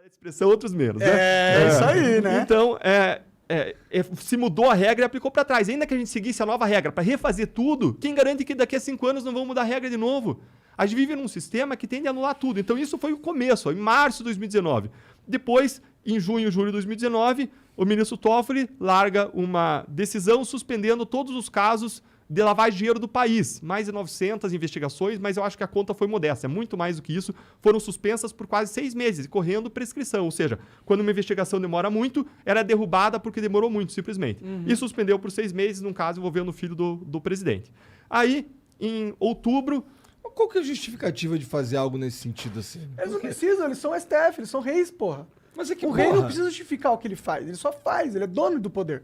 expressão, outros menos, né? É isso aí, né? Então, se mudou a regra e aplicou para trás. Ainda que a gente seguisse a nova regra para refazer tudo, quem garante que daqui a 5 anos não vão mudar a regra de novo? A gente vive num sistema que tende a anular tudo. Então, isso foi o começo, em março de 2019. Depois, em junho e julho de 2019, o ministro Toffoli larga uma decisão suspendendo todos os casos de lavagem de dinheiro do país. Mais de 900 investigações, mas eu acho que a conta foi modesta. É muito mais do que isso. Foram suspensas por quase 6 meses, correndo prescrição. Ou seja, quando uma investigação demora muito, ela é derrubada porque demorou muito, simplesmente. E suspendeu por 6 meses, num caso envolvendo o filho do presidente. Aí, em outubro... Qual que é a justificativa de fazer algo nesse sentido assim? Eles não precisam, eles são STF, eles são reis, porra. Mas é que, o rei não precisa justificar o que ele faz, ele só faz, ele é dono do poder.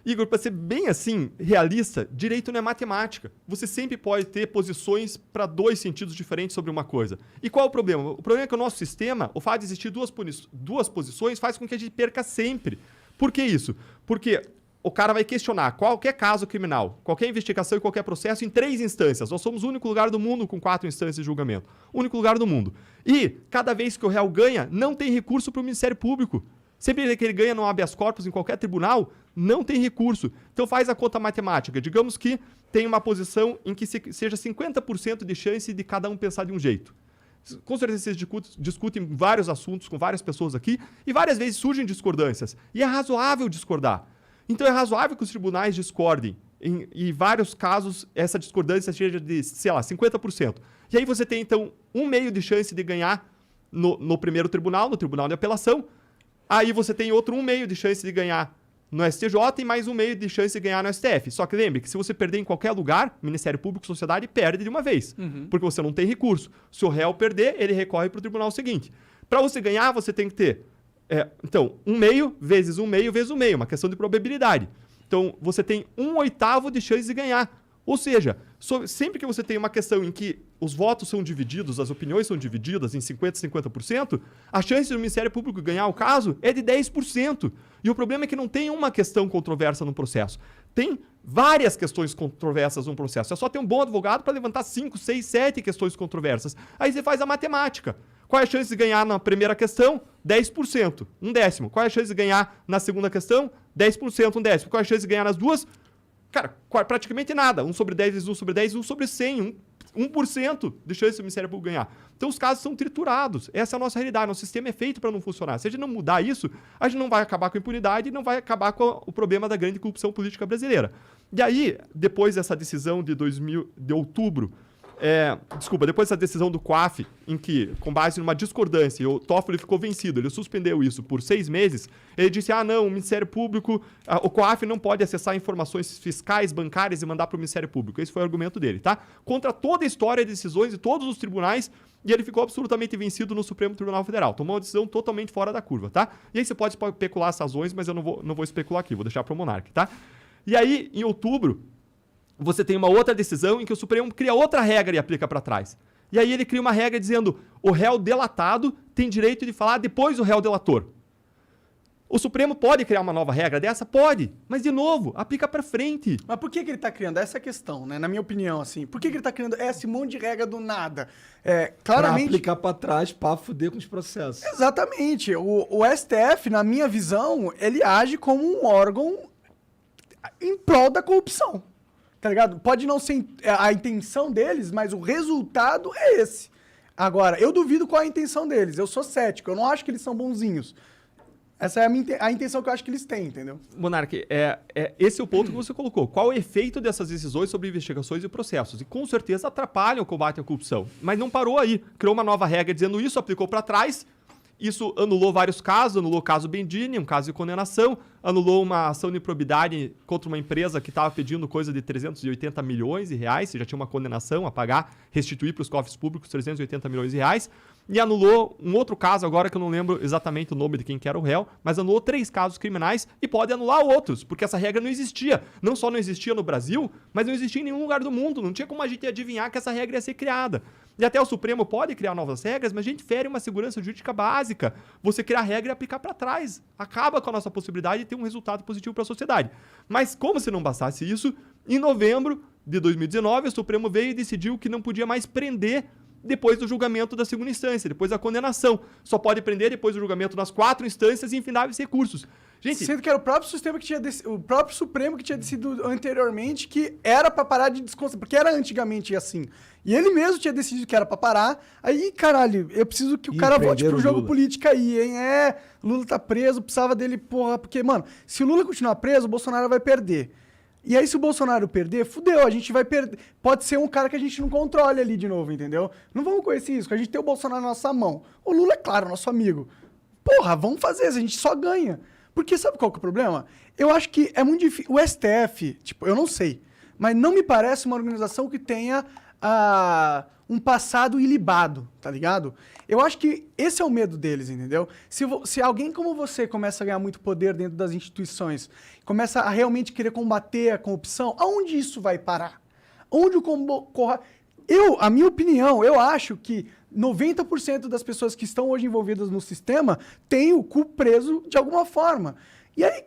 Igor, para ser bem assim, realista, direito não é matemática. Você sempre pode ter posições para 2 sentidos diferentes sobre uma coisa. E qual é o problema? O problema é que o nosso sistema, o fato de existir duas posições, faz com que a gente perca sempre. Por que isso? Porque o cara vai questionar qualquer caso criminal, qualquer investigação e qualquer processo em 3 instâncias. Nós somos o único lugar do mundo com 4 instâncias de julgamento. O único lugar do mundo. E, cada vez que o réu ganha, não tem recurso para o Ministério Público. Sempre que ele ganha no habeas corpus em qualquer tribunal, não tem recurso. Então faz a conta matemática. Digamos que tem uma posição em que seja 50% de chance de cada um pensar de um jeito. Com certeza vocês discutem vários assuntos com várias pessoas aqui e várias vezes surgem discordâncias. E é razoável discordar. Então é razoável que os tribunais discordem. Em vários casos, essa discordância seja de, sei lá, 50%. E aí você tem, então, 1/2 de chance de ganhar no primeiro tribunal, no tribunal de apelação. Aí você tem outro 1/2 de chance de ganhar no STJ e mais 1/2 de chance de ganhar no STF. Só que lembre que se você perder em qualquer lugar, Ministério Público, sociedade, perde de uma vez. Porque você não tem recurso. Se o réu perder, ele recorre para o tribunal seguinte. Para você ganhar, você tem que ter... então, 1/2 vezes 1/2 vezes 1/2, uma questão de probabilidade. Então, você tem 1/8 de chance de ganhar. Ou seja, sempre que você tem uma questão em que os votos são divididos, as opiniões são divididas em 50% e 50%, a chance do Ministério Público ganhar o caso é de 10%. E o problema é que não tem uma questão controversa no processo. Tem várias questões controversas no processo. É só ter um bom advogado para levantar 5, 6, 7 questões controversas. Aí você faz a matemática. Qual é a chance de ganhar na primeira questão? 10%, 1/10. Qual é a chance de ganhar na segunda questão? 10%, 1/10. Qual é a chance de ganhar nas duas? Cara, praticamente nada. 1/10 vezes 1/10, 1/100. 1% de chance do Ministério Público ganhar. Então os casos são triturados. Essa é a nossa realidade. Nosso sistema é feito para não funcionar. Se a gente não mudar isso, a gente não vai acabar com a impunidade e não vai acabar com o problema da grande corrupção política brasileira. E aí, depois dessa decisão de outubro, depois dessa decisão do COAF, em que, com base numa discordância, o Toffoli ficou vencido, ele suspendeu isso por 6 meses, ele disse, não, o Ministério Público, o COAF não pode acessar informações fiscais, bancárias e mandar para o Ministério Público. Esse foi o argumento dele, tá? Contra toda a história de decisões de todos os tribunais, e ele ficou absolutamente vencido no Supremo Tribunal Federal. Tomou uma decisão totalmente fora da curva, tá? E aí você pode especular as razões, mas eu não vou especular aqui, vou deixar para o Monark, tá? E aí, em outubro, você tem uma outra decisão em que o Supremo cria outra regra e aplica para trás. E aí ele cria uma regra dizendo o réu delatado tem direito de falar depois do réu delator. O Supremo pode criar uma nova regra dessa? Pode. Mas, de novo, aplica para frente. Mas por que ele tá criando? Essa é a questão, né? Na minha opinião, assim. Por que ele tá criando esse monte de regra do nada? Claramente... Pra aplicar para trás, pra fuder com os processos. Exatamente. O STF, na minha visão, ele age como um órgão em prol da corrupção. Tá ligado? Pode não ser a intenção deles, mas o resultado é esse. Agora, eu duvido qual é a intenção deles. Eu sou cético. Eu não acho que eles são bonzinhos. Essa é a intenção que eu acho que eles têm, entendeu? Monark, esse é o ponto que você colocou. Qual o efeito dessas decisões sobre investigações e processos? E com certeza atrapalham o combate à corrupção. Mas não parou aí. Criou uma nova regra dizendo isso, aplicou para trás. Isso anulou vários casos, anulou o caso Bendini, um caso de condenação, anulou uma ação de improbidade contra uma empresa que estava pedindo coisa de 380 milhões de reais, você já tinha uma condenação a pagar, restituir para os cofres públicos 380 milhões de reais, e anulou um outro caso agora que eu não lembro exatamente o nome de quem que era o réu, mas anulou 3 casos criminais e pode anular outros, porque essa regra não existia. Não só não existia no Brasil, mas não existia em nenhum lugar do mundo, não tinha como a gente adivinhar que essa regra ia ser criada. E até o Supremo pode criar novas regras, mas a gente fere uma segurança jurídica básica. Você criar a regra e aplicar para trás. Acaba com a nossa possibilidade de ter um resultado positivo para a sociedade. Mas como se não bastasse isso, em novembro de 2019, o Supremo veio e decidiu que não podia mais prender depois do julgamento da segunda instância, depois da condenação. Só pode prender depois do julgamento nas 4 instâncias e infindáveis recursos. Gente, sendo que era o próprio sistema que tinha o próprio Supremo que tinha decidido anteriormente que era pra parar de desconsiderar, porque era antigamente assim. E ele mesmo tinha decidido que era pra parar. Aí, caralho, eu preciso que o cara volte pro jogo político aí, hein? Lula tá preso, precisava dele, porra, porque, mano, se o Lula continuar preso, o Bolsonaro vai perder. E aí, se o Bolsonaro perder, fudeu, a gente vai perder. Pode ser um cara que a gente não controle ali de novo, entendeu? Não vamos correr esse risco, a gente tem o Bolsonaro na nossa mão. O Lula, é claro, nosso amigo. Porra, vamos fazer isso, a gente só ganha. Porque sabe qual que é o problema? Eu acho que é muito difícil. O STF, tipo, eu não sei, mas não me parece uma organização que tenha um passado ilibado, tá ligado? Eu acho que esse é o medo deles, entendeu? Se alguém como você começa a ganhar muito poder dentro das instituições, começa a realmente querer combater a corrupção, aonde isso vai parar? Onde a minha opinião, eu acho que 90% das pessoas que estão hoje envolvidas no sistema têm o cu preso de alguma forma. E aí,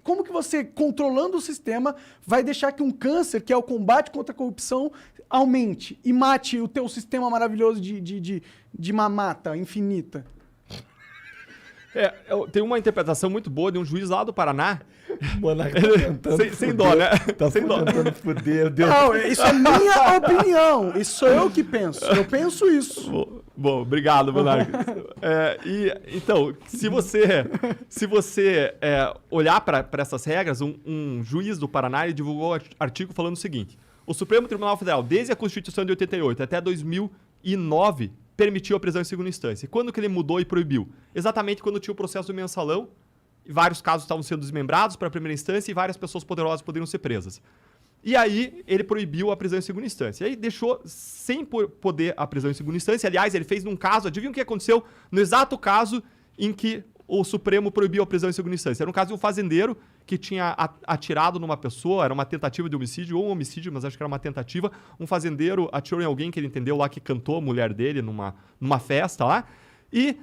como que você, controlando o sistema, vai deixar que um câncer, que é o combate contra a corrupção, aumente e mate o teu sistema maravilhoso de mamata infinita? Tem uma interpretação muito boa de um juiz lá do Paraná. Monarca sem dó, né? Tá sem dó. tentando foder, Deus. Não, isso é minha opinião. Isso sou eu que penso. Eu penso isso. Bom, obrigado, Monarca. Então, se você olhar para essas regras, um juiz do Paraná ele divulgou um artigo falando o seguinte: o Supremo Tribunal Federal, desde a Constituição de 88 até 2009, permitiu a prisão em segunda instância. E quando que ele mudou e proibiu? Exatamente quando tinha o processo do mensalão, e vários casos estavam sendo desmembrados para a primeira instância e várias pessoas poderosas poderiam ser presas. E aí ele proibiu a prisão em segunda instância. E aí deixou sem poder a prisão em segunda instância. Aliás, ele fez num caso, adivinha o que aconteceu? No exato caso em que o Supremo proibiu a prisão em segunda instância. Era um caso de um fazendeiro que tinha atirado numa pessoa, era uma tentativa de homicídio, ou um homicídio, mas acho que era uma tentativa. Um fazendeiro atirou em alguém que ele entendeu lá que cantou a mulher dele numa festa lá. E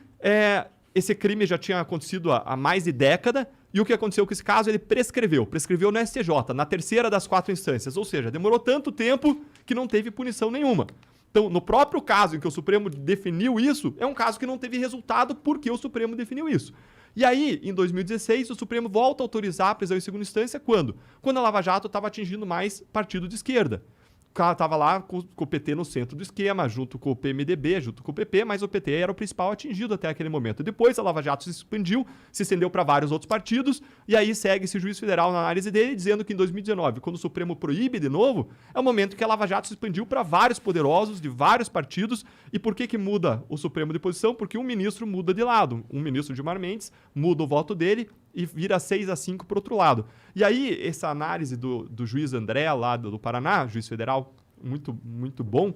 esse crime já tinha acontecido há mais de década. E o que aconteceu com esse caso? Ele prescreveu no STJ, na terceira das 4 instâncias. Ou seja, demorou tanto tempo que não teve punição nenhuma. Então, no próprio caso em que o Supremo definiu isso, é um caso que não teve resultado porque o Supremo definiu isso. E aí, em 2016, o Supremo volta a autorizar a prisão em segunda instância quando? Quando a Lava Jato estava atingindo mais partido de esquerda. O cara estava lá com o PT no centro do esquema, junto com o PMDB, junto com o PP, mas o PT era o principal atingido até aquele momento. Depois a Lava Jato se expandiu, se estendeu para vários outros partidos, e aí segue esse juiz federal na análise dele, dizendo que em 2019, quando o Supremo proíbe de novo, é o momento que a Lava Jato se expandiu para vários poderosos de vários partidos. E por que muda o Supremo de posição? Porque um ministro muda de lado. Um ministro, Gilmar Mendes, muda o voto dele e vira 6-5 para o outro lado. E aí, essa análise do juiz André, lá do Paraná, juiz federal muito, muito bom,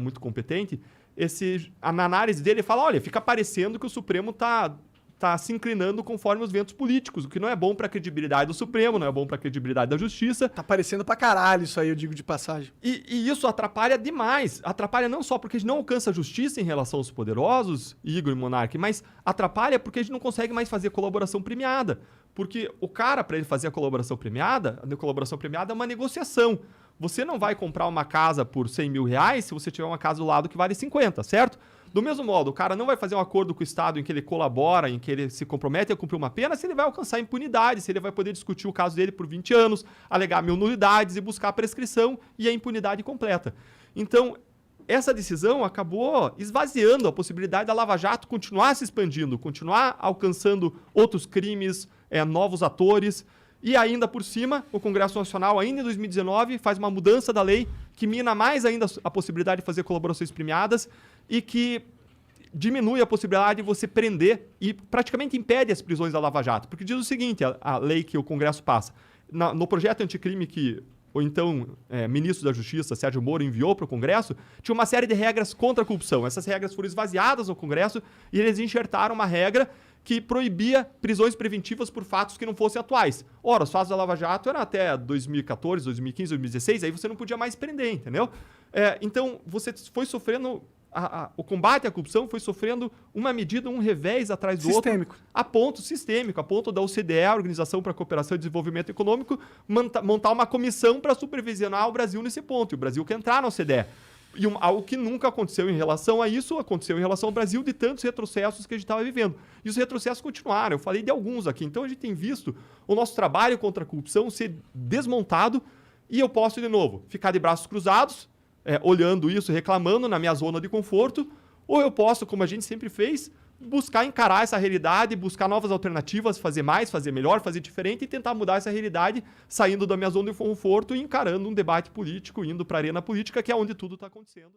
muito competente, na análise dele, ele fala, olha, fica parecendo que o Supremo está se inclinando conforme os ventos políticos, o que não é bom para a credibilidade do Supremo, não é bom para a credibilidade da Justiça. Tá parecendo pra caralho isso aí, eu digo de passagem. E isso atrapalha demais. Atrapalha não só porque a gente não alcança a justiça em relação aos poderosos, Igor e Monark, mas atrapalha porque a gente não consegue mais fazer colaboração premiada. Porque o cara, para ele fazer a colaboração premiada é uma negociação. Você não vai comprar uma casa por 100 mil reais se você tiver uma casa do lado que vale 50, certo? Do mesmo modo, o cara não vai fazer um acordo com o Estado em que ele colabora, em que ele se compromete a cumprir uma pena, se ele vai alcançar impunidade, se ele vai poder discutir o caso dele por 20 anos, alegar 1000 nulidades e buscar a prescrição e a impunidade completa. Então, essa decisão acabou esvaziando a possibilidade da Lava Jato continuar se expandindo, continuar alcançando outros crimes, novos atores. E ainda por cima, o Congresso Nacional, ainda em 2019, faz uma mudança da lei que mina mais ainda a possibilidade de fazer colaborações premiadas e que diminui a possibilidade de você prender e praticamente impede as prisões da Lava Jato. Porque diz o seguinte, a lei que o Congresso passa, no projeto anticrime que o então ministro da Justiça, Sérgio Moro, enviou para o Congresso, tinha uma série de regras contra a corrupção. Essas regras foram esvaziadas no Congresso e eles enxertaram uma regra que proibia prisões preventivas por fatos que não fossem atuais. Ora, os fatos da Lava Jato eram até 2014, 2015, 2016, aí você não podia mais prender, entendeu? Então, você foi sofrendo... O combate à corrupção foi sofrendo uma medida, um revés atrás do outro. A ponto da OCDE, a Organização para a Cooperação e Desenvolvimento Econômico, montar uma comissão para supervisionar o Brasil nesse ponto. E o Brasil quer entrar na OCDE. E algo que nunca aconteceu em relação a isso, aconteceu em relação ao Brasil, de tantos retrocessos que a gente estava vivendo. E os retrocessos continuaram. Eu falei de alguns aqui. Então, a gente tem visto o nosso trabalho contra a corrupção ser desmontado. E eu posso, de novo, ficar de braços cruzados, olhando isso, reclamando na minha zona de conforto. Ou eu posso, como a gente sempre fez, buscar encarar essa realidade, buscar novas alternativas, fazer mais, fazer melhor, fazer diferente e tentar mudar essa realidade, saindo da minha zona de conforto e encarando um debate político, indo para a arena política, que é onde tudo está acontecendo.